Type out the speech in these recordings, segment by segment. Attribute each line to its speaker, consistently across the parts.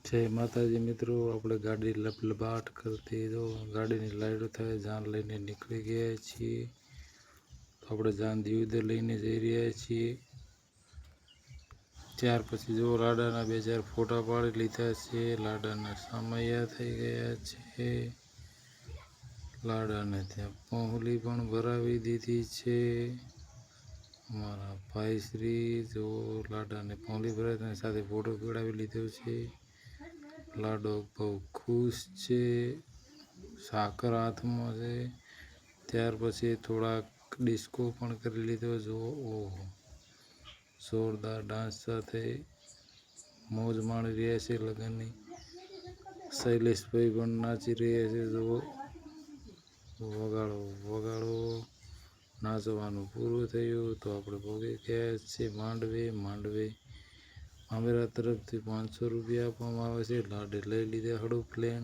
Speaker 1: જય માતાજી મિત્રો, આપણે ગાડી લપલપાટ કરતી તો ગાડીની લાઈટો થાય જાન લઈને નીકળી ગયા છીએ। તો આપણે જાન દિયોદર લઈને જઈ રહ્યા છીએ। ત્યાર પછી જો લાડાના 2-4 ફોટા પાડી લીધા છે। લાડાના સમયા થઈ ગયા છે। લાડાને ત્યાં પહોંલી પણ ભરાવી દીધી છે। અમારા ભાઈશ્રી જો લાડાને પહોંલી ભરાવી સાથે ફોટો પડાવી લીધો છે। लाडो बहुत खुश है, साकर हाथ में है। त्यार पछी थोड़ा डिस्को पण कर लीधो जो ओहो जोरदार डांस साथे मौज माणी रह्या छे। लगननी शैलेष भाई पण नाची रह्या छे। जो वगाड़ो वगाड़ो नाचवानुं पूरुं थयुं तो आपणे पहोंची गया छे मांडवे। मांडवे मामेरा तरफथी 500 रुपया आपवामां आवे छे। लाडे लई लीधा हड़ो प्लेन।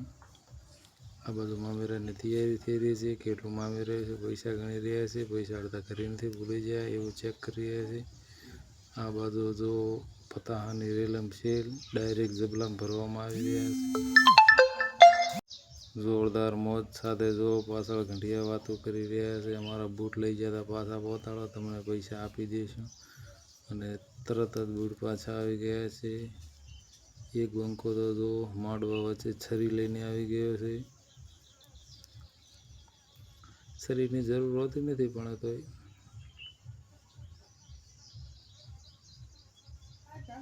Speaker 1: आ बाजू मामेरानी तैयारी थई रही छे। केटलुं मामेरा पैसा गणी रह्या छे। पैसा अडधा घरे नथी भूली जाय एवुं चेक करी रह्या छे। आ बाजू जो पताहानी रेलम छे डायरेक्ट जबलामां भरवामां आवी रह्या छे। जोरदार मौज साथे जो पाछळ घंटिया वातो करी रह्या छे। अमारा बूट लई गया था पाछा पहोंचाडो, तमने पैसा आपी देशुं। अने तरत ज बूट पाछा आवी गया छे। एक बंको तो जो माडवा वच्चे छरी लईने आवी गयो छे। छरीनी जरूर होती नथी पण तोय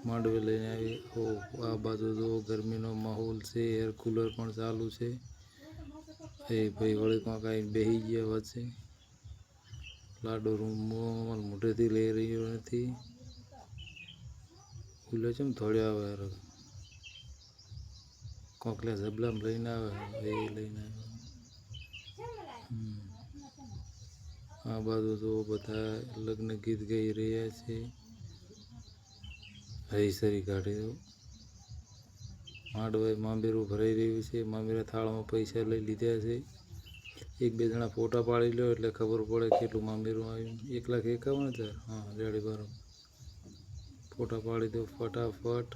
Speaker 1: मांडवे लईने आवी। आ बाजू जो गर्मीनो माहोल छे, एयर कूलर पण चालू छे। ए भाई वળી कोक आईने बेही गया वच्चे। लाडो रूम मोढेथी लई रह्यो नथी। फूले चम थोड्या आवे यार कोकले जबलामां लईने आवे ए लईने आवे। आ बाजू जो बधा लग्न गीत गाई रह्या छे। हईसरी काढी दो मांडवे मामेरू भराई रह्युं छे। मामेरा थाळामां पैसा लई लीधा छे। 1-2 जणा फोटा पाड़ी लो एटले खबर पड़े केटलुं मामेरू आव्युं। 1,51,000 हाँ रेडी बराबर। फोटा पाड़ी दो फटाफट।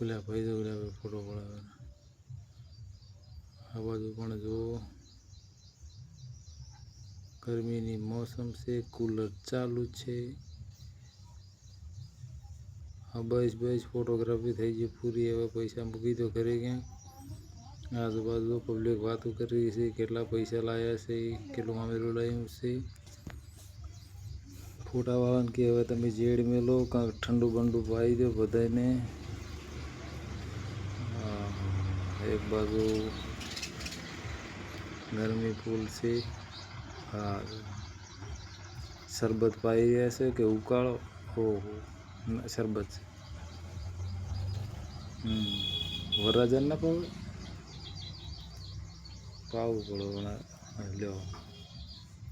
Speaker 1: ओला भाई जो ओला फोटो पड़ावे। आ बाजू पण जो गर्मीनी मौसम से कूलर चालू छे। हाँ बस फोटोग्राफी थई गई पूरी। हवे पैसा मूकी दो घरे क्या। आजूबाजू पब्लिक बातों कर रही है केटला पैसा लाया से केटलुं मामेरू लाव्युं छे। फोटा वाळाने के हवे तमे जेड मेलो कांक ठंडू बंडू पाई दो बधाने। एक बाजू गर्मी फूल से। हाँ शरबत पाई रह्या छे के उकाळो। ओहो शरबत वरराजन ना पावे पावू पड़ो लो।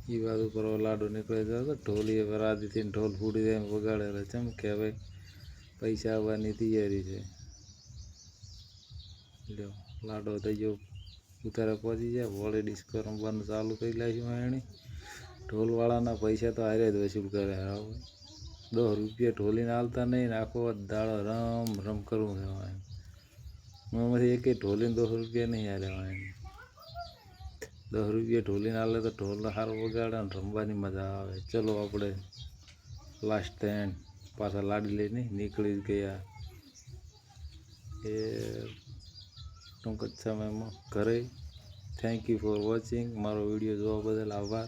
Speaker 1: ई बाजू पर लाडो निकळे जाए ढोली राधी थी ढोल फूटी जाए वगाड़े चम के हवे पैसा आववानी तैयारी है। लो लाडो थई गयो उतारे पहुंची जाए वोळे डिस्को रमवानुं चालू करी नाख्युं। एणे ढोल वाळाना पैसा तो हारे ज वसूल करे। 10 रुपया ढोलीने आलता नहीं आखो दाड़ो रम रम करवुं छे। एमांथी एकेय ढोलीने 10 रुपया नहीं आल्या। 10 रुपया ढोलीने आले तो ढोल हारो वगाड़े ने रमवानी मजा आवे। चलो आपणे लास्ट स्टेन्ड पाछा लाडी लईने निकળી गया ए टूंक ज समयमां घरे। Thank you for watching. मारो वीडियो जोवा बदल आभार।